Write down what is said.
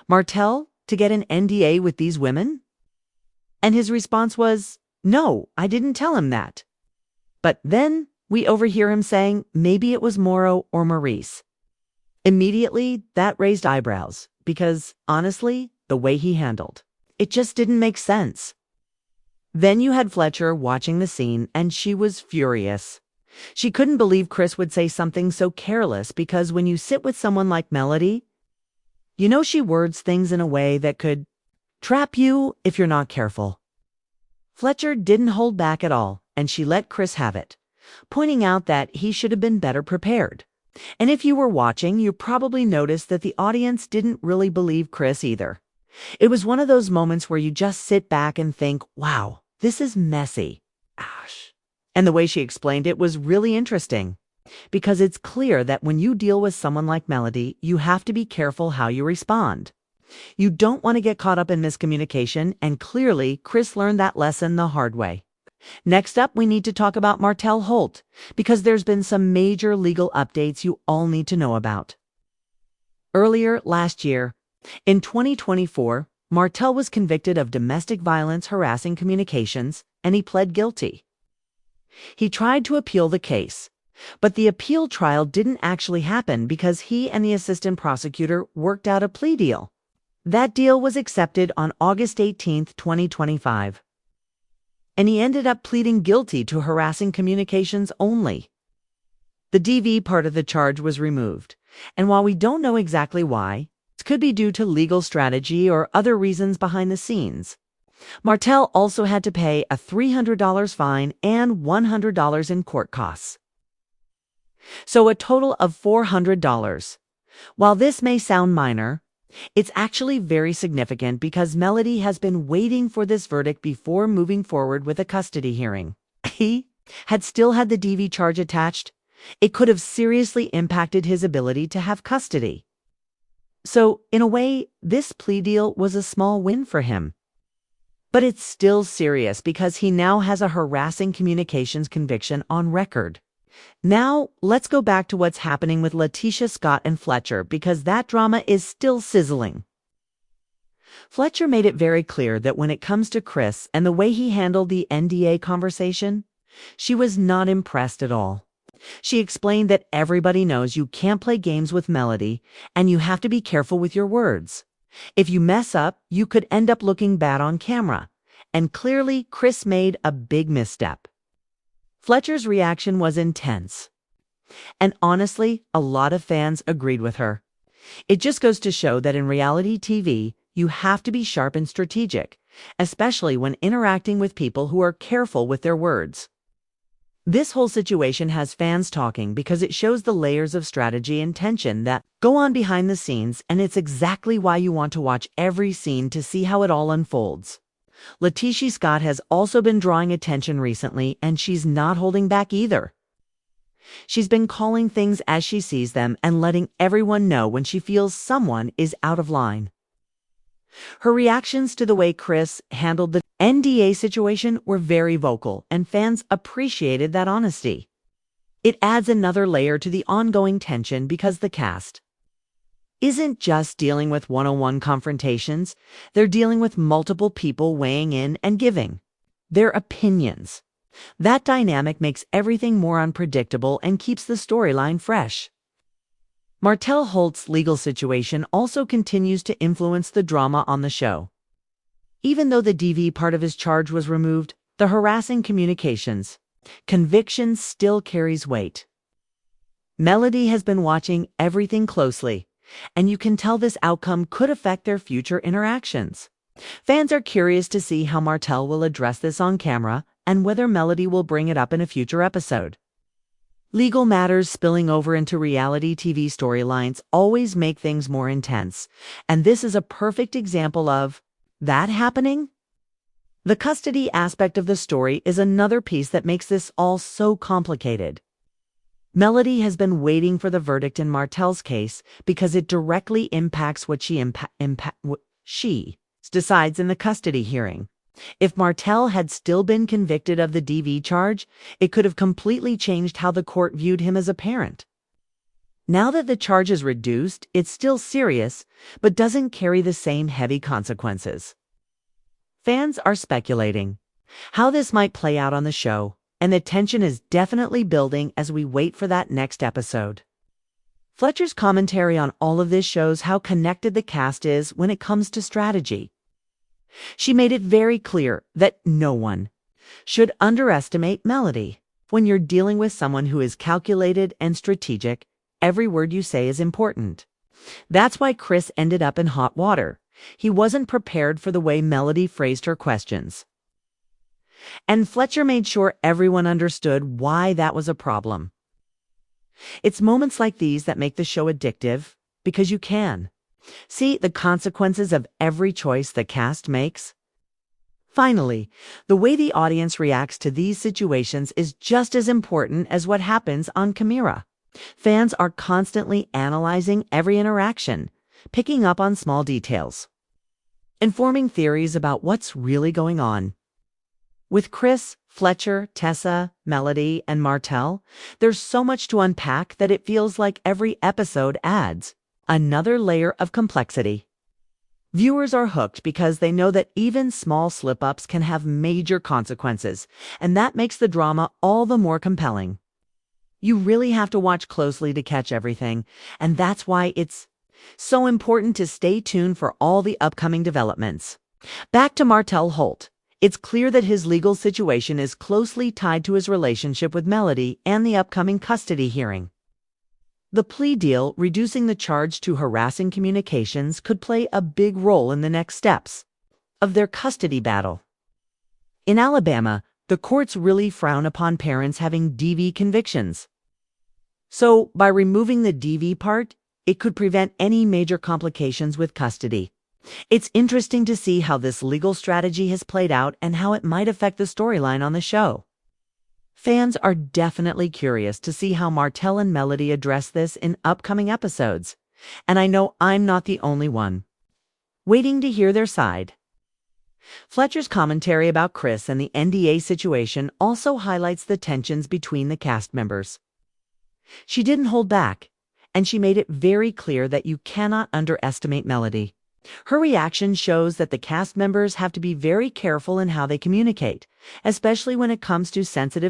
Martell to get an NDA with these women? And his response was, no, I didn't tell him that. But then we overhear him saying maybe it was Morrow or Maurice. Immediately, that raised eyebrows because, honestly, the way he handled, it just didn't make sense. Then you had Fletcher watching the scene, and she was furious. She couldn't believe Chris would say something so careless because when you sit with someone like Melody, you know she words things in a way that could trap you if you're not careful. Fletcher didn't hold back at all, and she let Chris have it, pointing out that he should have been better prepared. And if you were watching, you probably noticed that the audience didn't really believe Chris either. It was one of those moments where you just sit back and think, wow, this is messy. Ash. And the way she explained it was really interesting, because it's clear that when you deal with someone like Melody, you have to be careful how you respond. You don't want to get caught up in miscommunication, and clearly Chris learned that lesson the hard way. Next up, we need to talk about Martell Holt, because there's been some major legal updates you all need to know about. Earlier last year, in 2024, Martell was convicted of domestic violence harassing communications, and he pled guilty. He tried to appeal the case, but the appeal trial didn't actually happen because he and the assistant prosecutor worked out a plea deal. That deal was accepted on August 18, 2025. And he ended up pleading guilty to harassing communications only. The DV part of the charge was removed, and while we don't know exactly why, it could be due to legal strategy or other reasons behind the scenes. Martell also had to pay a $300 fine and $100 in court costs. So a total of $400. While this may sound minor, it's actually very significant because Melody has been waiting for this verdict before moving forward with a custody hearing. He had still had the DV charge attached. It could have seriously impacted his ability to have custody. So, in a way, this plea deal was a small win for him. But it's still serious because he now has a harassing communications conviction on record. Now, let's go back to what's happening with Latisha Scott and Fletcher because that drama is still sizzling. Fletcher made it very clear that when it comes to Chris and the way he handled the NDA conversation, she was not impressed at all. She explained that everybody knows you can't play games with Melody and you have to be careful with your words. If you mess up, you could end up looking bad on camera. And clearly, Chris made a big misstep. Fletcher's reaction was intense. And honestly, a lot of fans agreed with her. It just goes to show that in reality TV, you have to be sharp and strategic, especially when interacting with people who are careful with their words. This whole situation has fans talking because it shows the layers of strategy and tension that go on behind the scenes, and it's exactly why you want to watch every scene to see how it all unfolds. Latisha Scott has also been drawing attention recently, and she's not holding back either. She's been calling things as she sees them and letting everyone know when she feels someone is out of line. Her reactions to the way Chris handled the NDA situation were very vocal, and fans appreciated that honesty. It adds another layer to the ongoing tension because the cast isn't just dealing with one-on-one confrontations, they're dealing with multiple people weighing in and giving their opinions. That dynamic makes everything more unpredictable and keeps the storyline fresh. Martell Holt's legal situation also continues to influence the drama on the show. Even though the DV part of his charge was removed, the harassing communications conviction still carries weight. Melody has been watching everything closely, and you can tell this outcome could affect their future interactions. Fans are curious to see how Martell will address this on camera and whether Melody will bring it up in a future episode. Legal matters spilling over into reality TV storylines always make things more intense, and this is a perfect example of that happening. The custody aspect of the story is another piece that makes this all so complicated. Melody has been waiting for the verdict in Martell's case because it directly impacts what she decides in the custody hearing. If Martell had still been convicted of the DV charge, it could have completely changed how the court viewed him as a parent. Now that the charge is reduced, it's still serious, but doesn't carry the same heavy consequences. Fans are speculating how this might play out on the show, and the tension is definitely building as we wait for that next episode. Fletcher's commentary on all of this shows how connected the cast is when it comes to strategy. She made it very clear that no one should underestimate Melody. When you're dealing with someone who is calculated and strategic, every word you say is important. That's why Chris ended up in hot water. He wasn't prepared for the way Melody phrased her questions. And Fletcher made sure everyone understood why that was a problem. It's moments like these that make the show addictive, because you can see the consequences of every choice the cast makes. Finally, the way the audience reacts to these situations is just as important as what happens on camera. Fans are constantly analyzing every interaction, picking up on small details, and forming theories about what's really going on. With Chris, Fletcher, Tessa, Melody, and Martell, there's so much to unpack that it feels like every episode adds another layer of complexity. Viewers are hooked because they know that even small slip-ups can have major consequences, and that makes the drama all the more compelling. You really have to watch closely to catch everything, and that's why it's so important to stay tuned for all the upcoming developments. Back to Martell Holt. It's clear that his legal situation is closely tied to his relationship with Melody and the upcoming custody hearing. The plea deal, reducing the charge to harassing communications, could play a big role in the next steps of their custody battle. In Alabama, the courts really frown upon parents having DV convictions. So, by removing the DV part, it could prevent any major complications with custody. It's interesting to see how this legal strategy has played out and how it might affect the storyline on the show. Fans are definitely curious to see how Martell and Melody address this in upcoming episodes, and I know I'm not the only one waiting to hear their side. Fletcher's commentary about Chris and the NDA situation also highlights the tensions between the cast members. She didn't hold back, and she made it very clear that you cannot underestimate Melody. Her reaction shows that the cast members have to be very careful in how they communicate, especially when it comes to sensitive